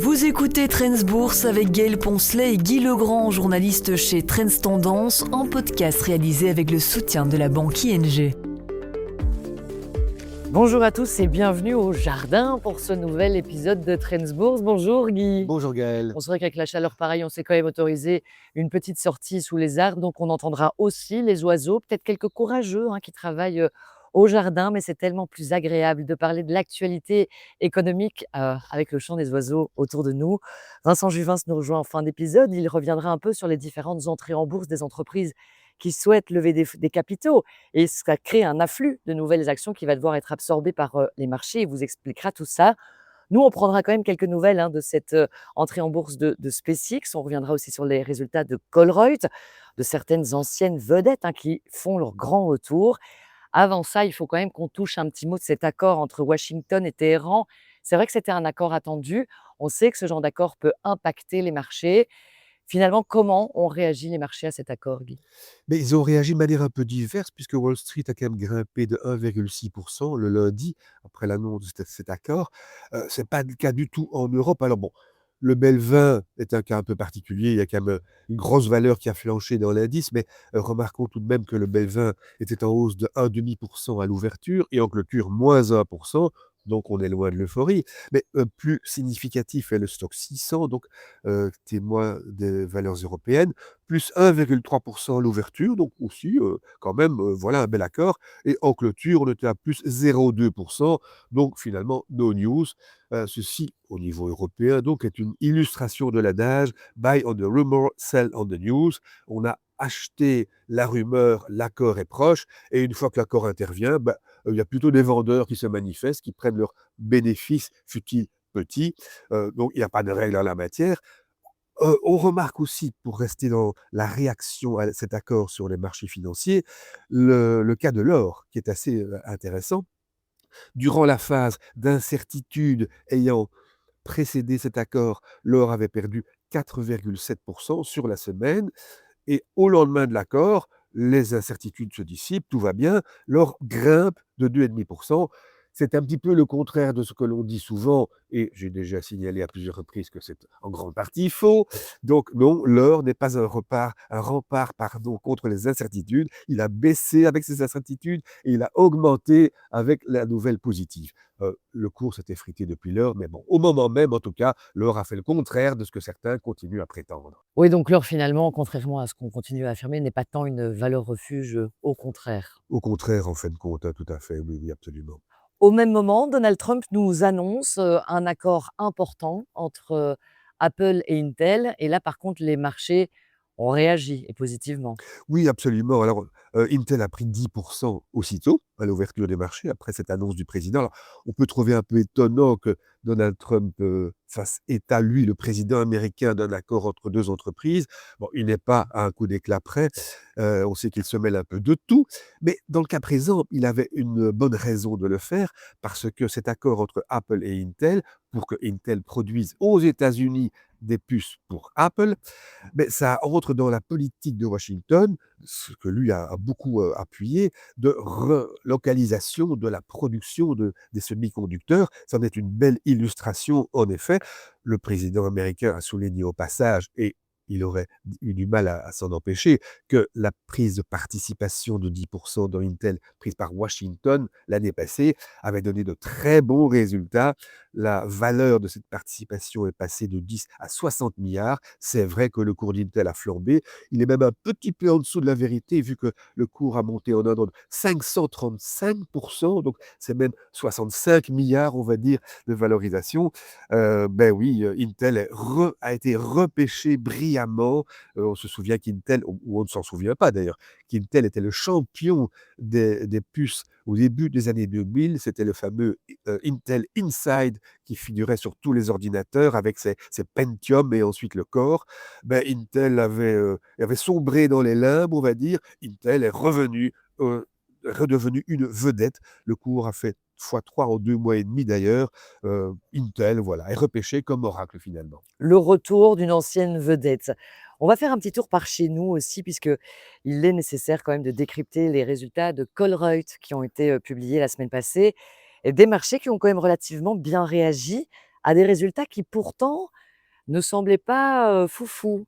Vous écoutez Trends Bourse avec Gaël Poncelet et Guy Legrand, journaliste chez Trends Tendance, en podcast réalisé avec le soutien de la banque ING. Bonjour à tous et bienvenue au jardin pour ce nouvel épisode de Trends Bourse. Bonjour Guy. Bonjour Gaël. On sait qu'avec la chaleur pareille, on s'est quand même autorisé une petite sortie sous les arbres, donc on entendra aussi les oiseaux, peut-être quelques courageux qui travaillent au jardin, mais c'est tellement plus agréable de parler de l'actualité économique avec le chant des oiseaux autour de nous. Vincent Juvin nous rejoint en fin d'épisode. Il reviendra un peu sur les différentes entrées en bourse des entreprises qui souhaitent lever des capitaux, et ça crée un afflux de nouvelles actions qui va devoir être absorbées par les marchés. Il vous expliquera tout ça. Nous, on prendra quand même quelques nouvelles de cette entrée en bourse de SpaceX. On reviendra aussi sur les résultats de Colruyt, de certaines anciennes vedettes qui font leur grand retour. Avant ça, il faut quand même qu'on touche un petit mot de cet accord entre Washington et Téhéran. C'est vrai que c'était un accord attendu. On sait que ce genre d'accord peut impacter les marchés. Finalement, comment ont réagi les marchés à cet accord, Guy? Mais ils ont réagi de manière un peu diverse puisque Wall Street a quand même grimpé de 1,6% le lundi après l'annonce de cet accord. C'est pas le cas du tout en Europe. Alors bon, le Belvin est un cas un peu particulier. Il y a quand même une grosse valeur qui a flanché dans l'indice, mais remarquons tout de même que le Belvin était en hausse de 1,5% à l'ouverture et en clôture moins 1%. Donc on est loin de l'euphorie. Mais plus significatif est le stock 600, donc témoin des valeurs européennes, plus 1,3% à l'ouverture, donc aussi quand même, voilà un bel accord. Et en clôture, on était à plus 0,2%, donc finalement no news. Ceci, au niveau européen, donc est une illustration de l'adage buy on the rumor, sell on the news. On a acheté la rumeur, l'accord est proche, et une fois que l'accord intervient, il y a plutôt des vendeurs qui se manifestent, qui prennent leurs bénéfices, fut-il petits. Donc il n'y a pas de règle en la matière. On remarque aussi, pour rester dans la réaction à cet accord sur les marchés financiers, le cas de l'or, qui est assez intéressant. Durant la phase d'incertitude ayant précédé cet accord, l'or avait perdu 4,7% sur la semaine. Et au lendemain de l'accord, les incertitudes se dissipent, tout va bien, l'or grimpe de 2,5%. C'est un petit peu le contraire de ce que l'on dit souvent, et j'ai déjà signalé à plusieurs reprises que c'est en grande partie faux. Donc non, l'or n'est pas un rempart contre les incertitudes. Il a baissé avec ces incertitudes et il a augmenté avec la nouvelle positive. Le cours s'est effrité depuis l'heure, mais bon, au moment même, en tout cas, l'or a fait le contraire de ce que certains continuent à prétendre. Oui, donc l'or, finalement, contrairement à ce qu'on continue à affirmer, n'est pas tant une valeur refuge, au contraire. Au contraire, en fin de compte, tout à fait, oui, oui, absolument. Au même moment, Donald Trump nous annonce un accord important entre Apple et Intel. Et là, par contre, les marchés ont réagi, et positivement. Oui, absolument. Alors, Intel a pris 10% aussitôt, à l'ouverture des marchés, après cette annonce du président. Alors, on peut trouver un peu étonnant que Donald Trump, fasse état, lui, le président américain, d'un accord entre 2 entreprises. Bon, il n'est pas à un coup d'éclat près, on sait qu'il se mêle un peu de tout, mais dans le cas présent, il avait une bonne raison de le faire, parce que cet accord entre Apple et Intel, pour que Intel produise aux États-Unis des puces pour Apple, mais ça entre dans la politique de Washington, ce que lui a beaucoup appuyé, de relocalisation de la production des semi-conducteurs. C'en est une belle illustration, en effet. Le président américain a souligné au passage, et il aurait eu du mal à s'en empêcher, que la prise de participation de 10% dans Intel, prise par Washington l'année passée, avait donné de très bons résultats. La valeur de cette participation est passée de 10 à 60 milliards. C'est vrai que le cours d'Intel a flambé. Il est même un petit peu en dessous de la vérité, vu que le cours a monté en un an de 535%, donc c'est même 65 milliards, on va dire, de valorisation. Ben oui, Intel a été repêché brillamment. On se souvient qu'Intel, ou on ne s'en souvient pas d'ailleurs, qu'Intel était le champion des puces au début des années 2000. C'était le fameux Intel Inside qui figurait sur tous les ordinateurs avec ses Pentium et ensuite le Core. Ben, Intel avait sombré dans les limbes, on va dire. Intel est redevenu une vedette. Le cours a fait x3 en 2 mois et demi d'ailleurs. Intel, voilà, est repêché comme oracle finalement. Le retour d'une ancienne vedette. On va faire un petit tour par chez nous aussi, puisque il est nécessaire quand même de décrypter les résultats de Colruyt qui ont été publiés la semaine passée, et des marchés qui ont quand même relativement bien réagi à des résultats qui pourtant ne semblaient pas, foufous.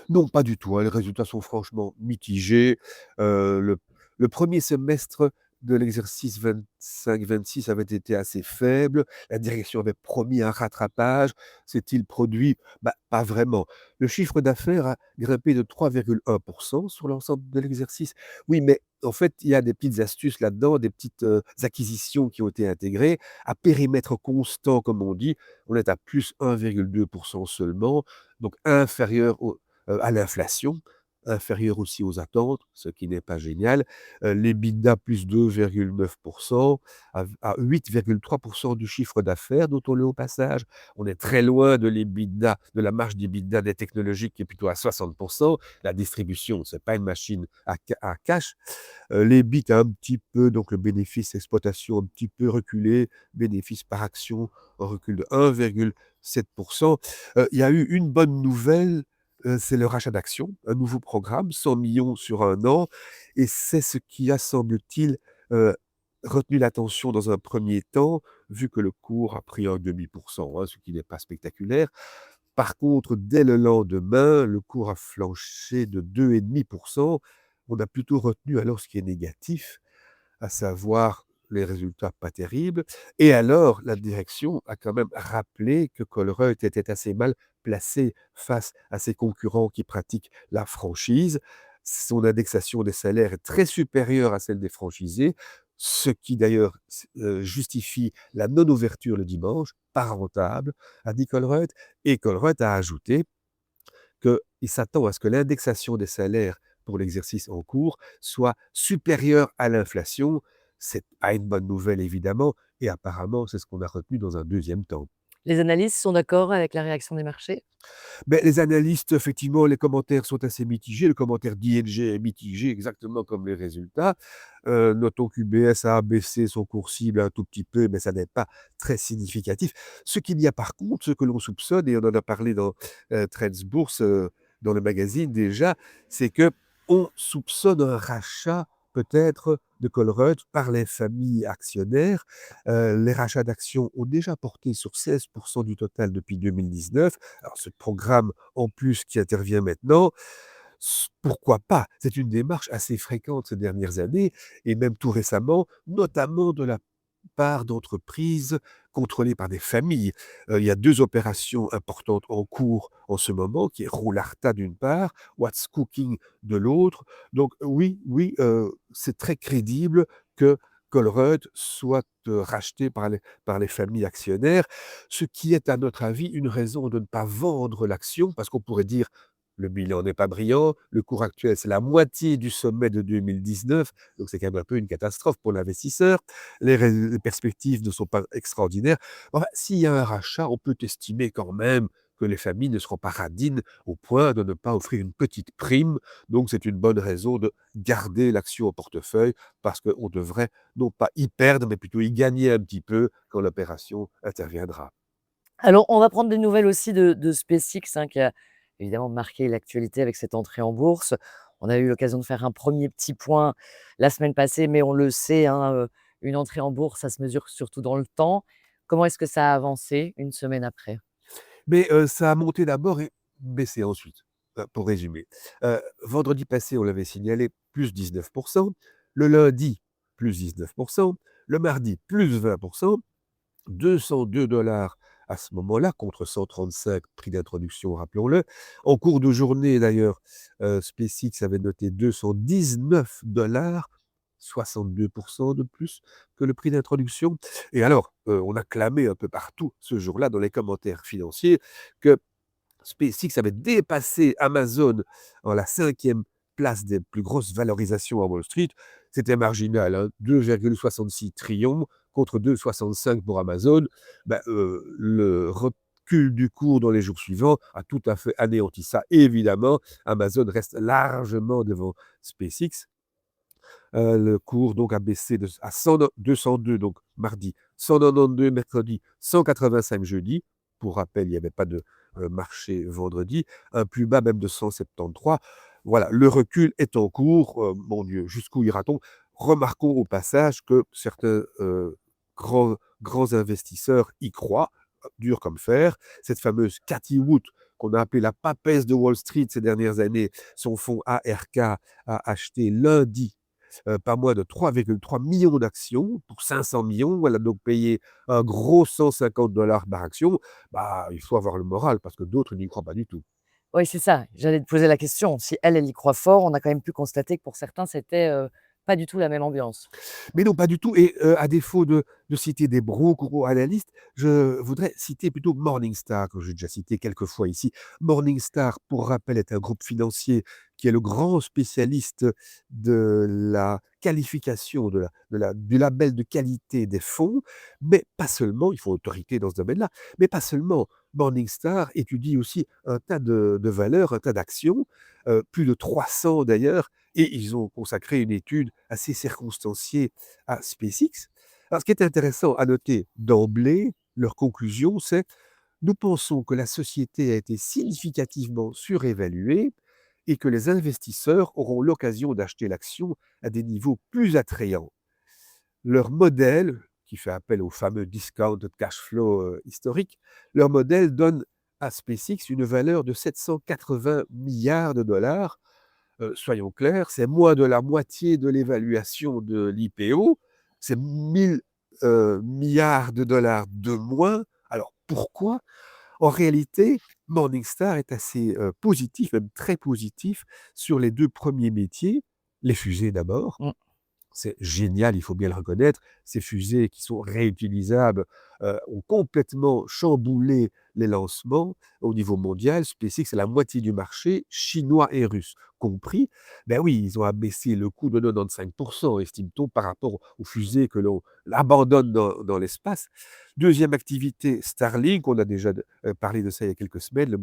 Non, pas du tout, hein, les résultats sont franchement mitigés. Le 1er semestre de l'exercice 25-26 avait été assez faible. La direction avait promis un rattrapage. S'est-il produit? Bah, pas vraiment. Le chiffre d'affaires a grimpé de 3,1% sur l'ensemble de l'exercice. Oui, mais en fait, il y a des petites astuces là-dedans, des petites, acquisitions qui ont été intégrées. À périmètre constant, comme on dit, on est à plus 1,2% seulement, donc inférieur au à l'inflation, inférieure aussi aux attentes, ce qui n'est pas génial. L'EBITDA plus 2,9% à 8,3% du chiffre d'affaires, notons-le au passage. On est très loin de l'EBITDA, de la marge d'EBITDA des technologiques qui est plutôt à 60%. La distribution, c'est pas une machine à cash. L'EBIT a un petit peu, donc le bénéfice exploitation un petit peu reculé, bénéfice par action en recul de 1,7%. Il y a eu une bonne nouvelle, c'est le rachat d'actions, un nouveau programme, 100 millions sur 1 an, et c'est ce qui a, semble-t-il, heu, retenu l'attention dans un premier temps, vu que le cours a pris 0,5%, hein, ce qui n'est pas spectaculaire. Par contre, dès le lendemain, le cours a flanché de 2,5%. On a plutôt retenu alors ce qui est négatif, à savoir les résultats pas terribles. Et alors, la direction a quand même rappelé que Colruyt était assez mal placé face à ses concurrents qui pratiquent la franchise. Son indexation des salaires est très supérieure à celle des franchisés, ce qui d'ailleurs justifie la non-ouverture le dimanche, pas rentable, a dit Colruyt. Et Colruyt a ajouté qu'il s'attend à ce que l'indexation des salaires pour l'exercice en cours soit supérieure à l'inflation. C'est pas une bonne nouvelle évidemment, et apparemment c'est ce qu'on a retenu dans un deuxième temps. Les analystes sont d'accord avec la réaction des marchés? Mais les analystes, effectivement, les commentaires sont assez mitigés. Le commentaire d'ING est mitigé, exactement comme les résultats. Notons qu'UBS a abaissé son cours cible un tout petit peu, mais ça n'est pas très significatif. Ce qu'il y a par contre, ce que l'on soupçonne, et on en a parlé dans Trends Bourse, dans le magazine déjà, c'est que on soupçonne un rachat peut-être de Colruyt par les familles actionnaires. Les rachats d'actions ont déjà porté sur 16% du total depuis 2019. Alors ce programme en plus qui intervient maintenant, pourquoi pas? C'est une démarche assez fréquente ces dernières années, et même tout récemment, notamment de la part d'entreprises contrôlées par des familles. Il y a 2 opérations importantes en cours en ce moment, qui est Roularta d'une part, What's Cooking de l'autre. Donc oui, oui, c'est très crédible que Colruyt soit, racheté par les familles actionnaires, ce qui est à notre avis une raison de ne pas vendre l'action, parce qu'on pourrait dire: «Le bilan n'est pas brillant, le cours actuel, c'est la moitié du sommet de 2019, donc c'est quand même un peu une catastrophe pour l'investisseur. Les perspectives ne sont pas extraordinaires». Enfin, s'il y a un rachat, on peut estimer quand même que les familles ne seront pas radines au point de ne pas offrir une petite prime. Donc c'est une bonne raison de garder l'action au portefeuille, parce qu'on devrait non pas y perdre, mais plutôt y gagner un petit peu quand l'opération interviendra. Alors, on va prendre des nouvelles aussi de SpaceX, hein, qui a évidemment marqué l'actualité avec cette entrée en bourse. On a eu l'occasion de faire un premier petit point la semaine passée, mais on le sait, hein, une entrée en bourse, ça se mesure surtout dans le temps. Comment est-ce que ça a avancé une semaine après? Mais ça a monté d'abord et baissé ensuite, pour résumer. Vendredi passé, on l'avait signalé, plus 19%, le lundi, plus 19%, le mardi, plus 20%, 202 $ à ce moment-là, contre 135 prix d'introduction, rappelons-le. En cours de journée d'ailleurs, SpaceX avait noté 219 $, 62% de plus que le prix d'introduction. Et alors, on a clamé un peu partout ce jour-là dans les commentaires financiers que SpaceX avait dépassé Amazon en la 5e place des plus grosses valorisations à Wall Street. C'était marginal, hein, 2,66 trillions contre 2,65 pour Amazon. Ben, le recul du cours dans les jours suivants a tout à fait anéanti ça. Évidemment, Amazon reste largement devant SpaceX. Le cours donc a baissé à 202 donc mardi, 192 mercredi, 185 jeudi. Pour rappel, il n'y avait pas de marché vendredi, un plus bas même de 173. Voilà, le recul est en cours. Mon Dieu, jusqu'où ira-t-on? Remarquons au passage que certains grands investisseurs y croient. dur comme fer. Cette fameuse Cathie Wood, qu'on a appelée la papesse de Wall Street ces dernières années, son fonds ARK a acheté lundi pas moins de 3,3 millions d'actions pour 500 millions. Elle a donc payé un gros 150 $ par action. Bah, il faut avoir le moral parce que d'autres n'y croient pas du tout. Oui, c'est ça. J'allais te poser la question. Si elle, elle y croit fort, on a quand même pu constater que pour certains, c'était, pas du tout la même ambiance. Mais non, pas du tout. Et à défaut de citer des bro-analystes, je voudrais citer plutôt Morningstar, que j'ai déjà cité quelques fois ici. Morningstar, pour rappel, est un groupe financier qui est le grand spécialiste de la qualification, du label de qualité des fonds, mais pas seulement, il faut autorité dans ce domaine-là, mais pas seulement. Morningstar étudie aussi un tas de valeurs, un tas d'actions, plus de 300 d'ailleurs, et ils ont consacré une étude assez circonstanciée à SpaceX. Alors, ce qui est intéressant à noter d'emblée, leur conclusion, c'est: nous pensons que la société a été significativement surévaluée et que les investisseurs auront l'occasion d'acheter l'action à des niveaux plus attrayants. Leur modèle, qui fait appel au fameux discounted cash flow historique, leur modèle donne à SpaceX une valeur de 780 milliards de dollars. Soyons clairs, c'est moins de la moitié de l'évaluation de l'IPO, c'est 1000 milliards de dollars de moins. Alors pourquoi? En réalité, Morningstar est assez positif, même très positif, sur les 2 premiers métiers, les fusées d'abord. Mmh. C'est génial, il faut bien le reconnaître. Ces fusées qui sont réutilisables ont complètement chamboulé les lancements au niveau mondial. SpaceX, c'est la moitié du marché, chinois et russe compris. Ben oui, ils ont abaissé le coût de 95%, estime-t-on, par rapport aux fusées que l'on abandonne dans l'espace. Deuxième activité, Starlink, on a déjà parlé de ça il y a quelques semaines,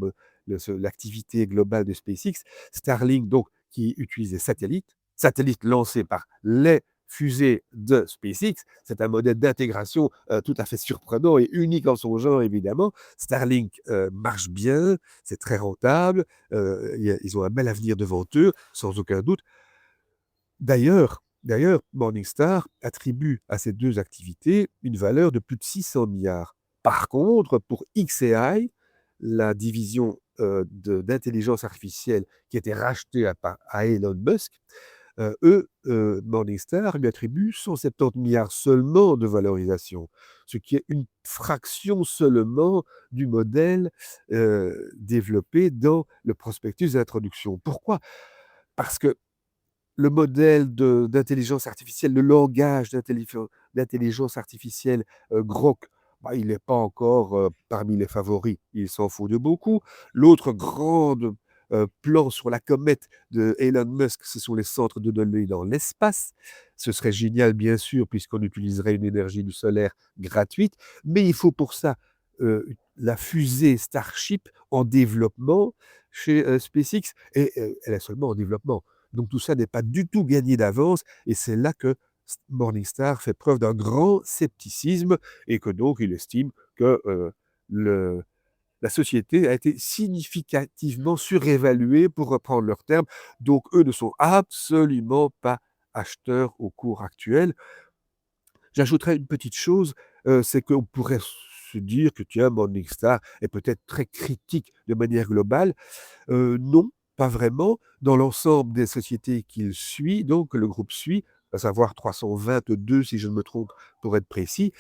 l'activité globale de SpaceX. Starlink, donc, qui utilise des satellites lancés par les fusées de SpaceX. C'est un modèle d'intégration tout à fait surprenant et unique en son genre, évidemment. Starlink marche bien, c'est très rentable, ils ont un bel avenir devant eux, sans aucun doute. D'ailleurs, Morningstar attribue à ces 2 activités une valeur de plus de 600 milliards. Par contre, pour xAI, la division d'intelligence artificielle qui a été rachetée à Elon Musk, Morningstar lui attribue 170 milliards seulement de valorisation, ce qui est une fraction seulement du modèle développé dans le prospectus d'introduction. Pourquoi? Parce que le modèle d'intelligence artificielle, le langage d'intelligence artificielle Grok, bah, il n'est pas encore parmi les favoris. Il s'en faut de beaucoup. L'autre grande plan sur la comète de Elon Musk, ce sont les centres de données dans l'espace. Ce serait génial, bien sûr, puisqu'on utiliserait une énergie du solaire gratuite, mais il faut pour ça la fusée Starship en développement chez SpaceX, et elle est seulement en développement. Donc tout ça n'est pas du tout gagné d'avance, et c'est là que Morningstar fait preuve d'un grand scepticisme et que donc il estime que la société a été significativement surévaluée, pour reprendre leurs termes. Donc eux ne sont absolument pas acheteurs au cours actuel. J'ajouterais une petite chose, c'est qu'on pourrait se dire que tiens, Morningstar est peut-être très critique de manière globale. Non, pas vraiment. Dans l'ensemble des sociétés qu'il suit, donc le groupe suit, à savoir 322 si je ne me trompe pour être précis,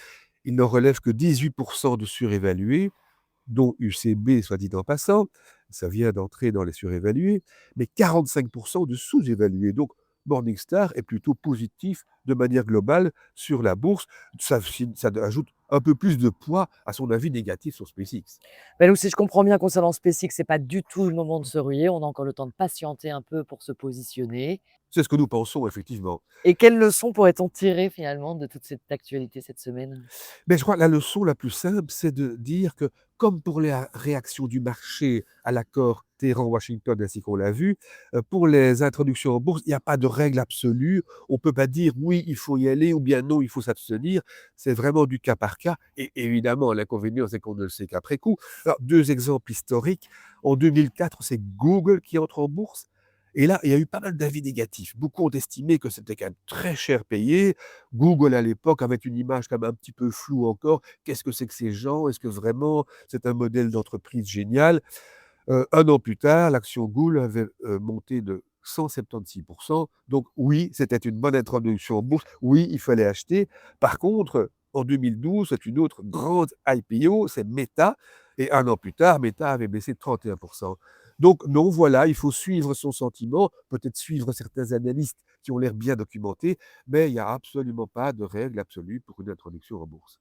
il n'en relève que 18% de surévalués, dont UCB, soit dit en passant, ça vient d'entrer dans les surévalués, mais 45% de sous-évalués. Donc Morningstar est plutôt positif de manière globale sur la bourse. Ça ajoute un peu plus de poids à son avis négatif sur SpaceX. Bah, donc si je comprends bien concernant SpaceX, c'est pas du tout le moment de se ruer. On a encore le temps de patienter un peu pour se positionner. C'est ce que nous pensons, effectivement. Et quelles leçons pourrait-on tirer finalement de toute cette actualité cette semaine? Mais je crois que la leçon la plus simple, c'est de dire que, comme pour les réactions du marché à l'accord Téhéran-Washington, ainsi qu'on l'a vu, pour les introductions en bourse, il n'y a pas de règle absolue. On ne peut pas dire oui, il faut y aller ou bien non, il faut s'abstenir. C'est vraiment du cas par cas. Et évidemment, l'inconvénient, c'est qu'on ne le sait qu'après coup. Alors, 2 exemples historiques. En 2004, c'est Google qui entre en bourse. Et là, il y a eu pas mal d'avis négatifs. Beaucoup ont estimé que c'était quand même très cher payé. Google, à l'époque, avait une image quand même un petit peu floue encore. Qu'est-ce que c'est que ces gens? Est-ce que vraiment c'est un modèle d'entreprise génial? 1 an plus tard, l'action Google avait, monté de 176%. Donc oui, c'était une bonne introduction en bourse. Oui, il fallait acheter. Par contre, en 2012, c'est une autre grande IPO, c'est Meta, et 1 an plus tard, Meta avait baissé de 31%. Donc non, voilà, il faut suivre son sentiment, peut-être suivre certains analystes qui ont l'air bien documentés, mais il n'y a absolument pas de règle absolue pour une introduction en bourse.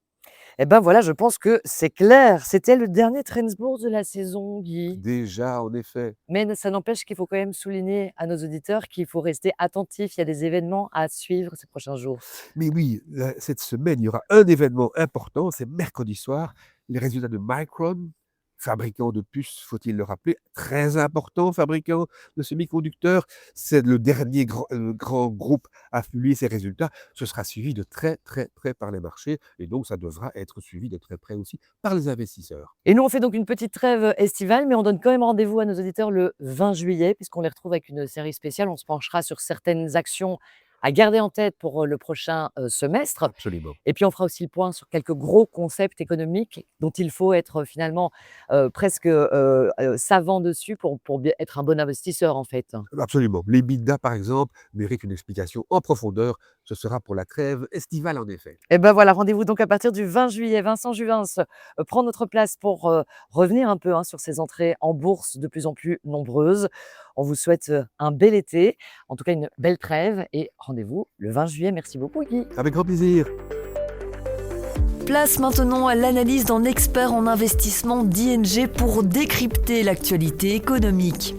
Eh ben voilà, je pense que c'est clair. C'était le dernier Trends Bourse de la saison, Guy. Déjà, en effet. Mais ça n'empêche qu'il faut quand même souligner à nos auditeurs qu'il faut rester attentif. Il y a des événements à suivre ces prochains jours. Mais oui, cette semaine, il y aura un événement important, c'est mercredi soir, les résultats de Micron, fabricant de puces, faut-il le rappeler, très important fabricant de semi-conducteurs. C'est le dernier grand groupe à publier ses résultats. Ce sera suivi de très, très près par les marchés et donc ça devra être suivi de très près aussi par les investisseurs. Et nous, on fait donc une petite trêve estivale, mais on donne quand même rendez-vous à nos auditeurs le 20 juillet, puisqu'on les retrouve avec une série spéciale. On se penchera sur certaines actions à garder en tête pour le prochain semestre. Absolument. Et puis, on fera aussi le point sur quelques gros concepts économiques dont il faut être finalement presque savant dessus pour bien être un bon investisseur, en fait. Absolument. L'EBITDA, par exemple, mérite une explication en profondeur. Ce sera pour la trêve estivale, en effet. Et ben voilà, rendez-vous donc à partir du 20 juillet. Vincent Juvens prend notre place pour revenir un peu sur ces entrées en bourse de plus en plus nombreuses. On vous souhaite un bel été, en tout cas une belle trêve et rendez-vous le 20 juillet. Merci beaucoup, Guy. Avec grand plaisir. Place maintenant à l'analyse d'un expert en investissement d'ING pour décrypter l'actualité économique.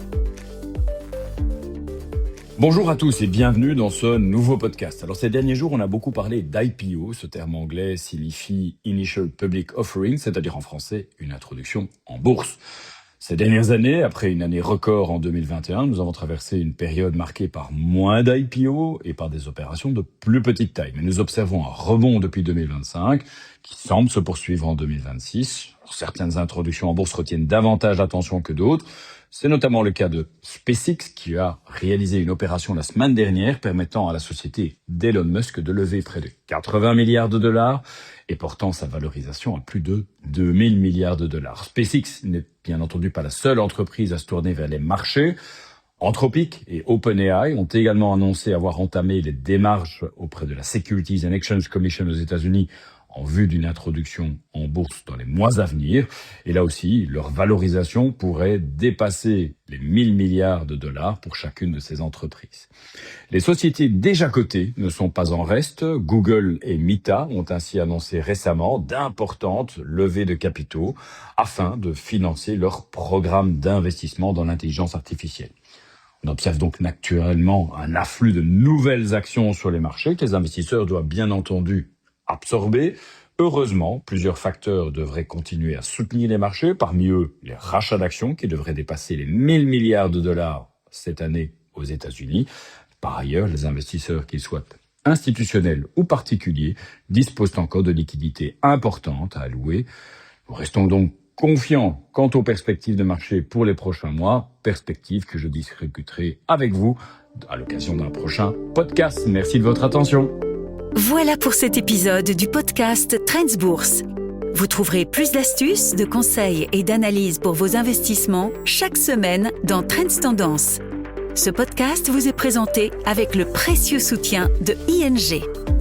Bonjour à tous et bienvenue dans ce nouveau podcast. Alors ces derniers jours, on a beaucoup parlé d'IPO. Ce terme anglais signifie Initial Public Offering, c'est-à-dire en français une introduction en bourse. Ces dernières années, après une année record en 2021, nous avons traversé une période marquée par moins d'IPO et par des opérations de plus petite taille. Mais nous observons un rebond depuis 2025 qui semble se poursuivre en 2026. Certaines introductions en bourse retiennent davantage l'attention que d'autres. C'est notamment le cas de SpaceX qui a réalisé une opération la semaine dernière permettant à la société d'Elon Musk de lever près de 80 milliards de dollars et portant sa valorisation à plus de 2000 milliards de dollars. SpaceX n'est bien entendu pas la seule entreprise à se tourner vers les marchés. Anthropic et OpenAI ont également annoncé avoir entamé les démarches auprès de la Securities and Exchange Commission aux États-Unis en vue d'une introduction en bourse dans les mois à venir. Et là aussi, leur valorisation pourrait dépasser les 1000 milliards de dollars pour chacune de ces entreprises. Les sociétés déjà cotées ne sont pas en reste. Google et Meta ont ainsi annoncé récemment d'importantes levées de capitaux afin de financer leur programme d'investissement dans l'intelligence artificielle. On observe donc naturellement un afflux de nouvelles actions sur les marchés que les investisseurs doivent bien entendu absorbés. Heureusement, plusieurs facteurs devraient continuer à soutenir les marchés, parmi eux les rachats d'actions qui devraient dépasser les 1000 milliards de dollars cette année aux États-Unis. Par ailleurs, les investisseurs, qu'ils soient institutionnels ou particuliers, disposent encore de liquidités importantes à allouer. Nous restons donc confiants quant aux perspectives de marché pour les prochains mois, perspectives que je discuterai avec vous à l'occasion d'un prochain podcast. Merci de votre attention. Voilà pour cet épisode du podcast Trends Bourse. Vous trouverez plus d'astuces, de conseils et d'analyses pour vos investissements chaque semaine dans Trends Tendance. Ce podcast vous est présenté avec le précieux soutien de ING.